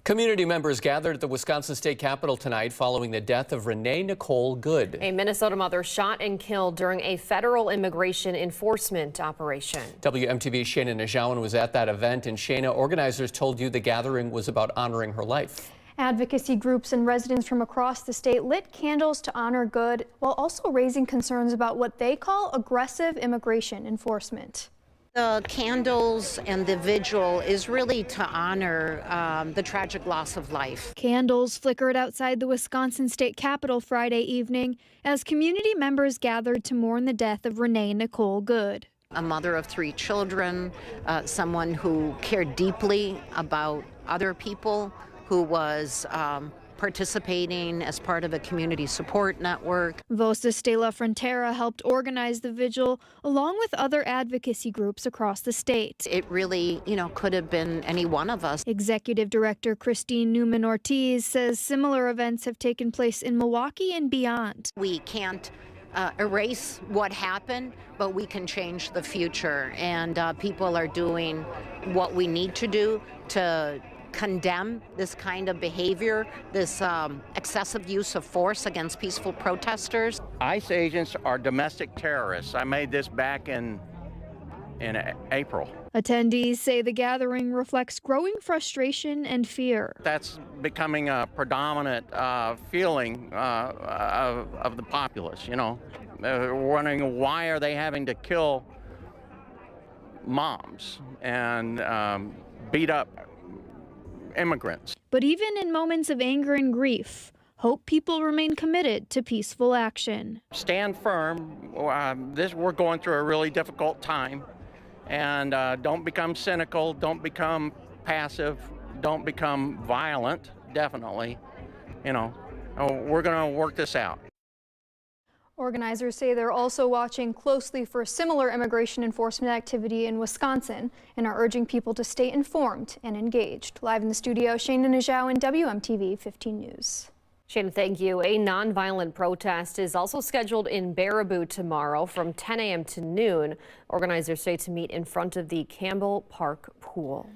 Community members gathered at the Wisconsin State Capitol tonight following the death of Renee Nicole Good. A Minnesota mother shot and killed during a federal immigration enforcement operation. WMTV's Shayna Najawan was at that event, and Shayna, organizers told you the gathering was about honoring her life. Advocacy groups and residents from across the state lit candles to honor Good, while also raising concerns about what they call aggressive immigration enforcement. The candles and the vigil is really to honor the tragic loss of life. Candles flickered outside the Wisconsin State Capitol Friday evening as community members gathered to mourn the death of Renee Nicole Good. A mother of 3 children, someone who cared deeply about other people, who was participating as part of a community support network. Voces de la Frontera helped organize the vigil along with other advocacy groups across the state. It really, could have been any one of us. Executive Director Christine Newman-Ortiz says similar events have taken place in Milwaukee and beyond. We can't erase what happened, but we can change the future. And people are doing what we need to do to condemn this kind of behavior, this excessive use of force against peaceful protesters. ICE agents are domestic terrorists. I made this back in April. Attendees say the gathering reflects growing frustration and fear. That's becoming a predominant feeling of the populace, wondering why are they having to kill moms and beat up immigrants. But even in moments of anger and grief, hope people remain committed to peaceful action. Stand firm. We're going through a really difficult time, and don't become cynical, don't become passive, don't become violent, definitely. We're going to work this out. Organizers say they're also watching closely for similar immigration enforcement activity in Wisconsin and are urging people to stay informed and engaged. Live in the studio, Shayna Najawan, WMTV 15 News. Shayna, thank you. A nonviolent protest is also scheduled in Baraboo tomorrow from 10 a.m. to noon. Organizers say to meet in front of the Campbell Park pool.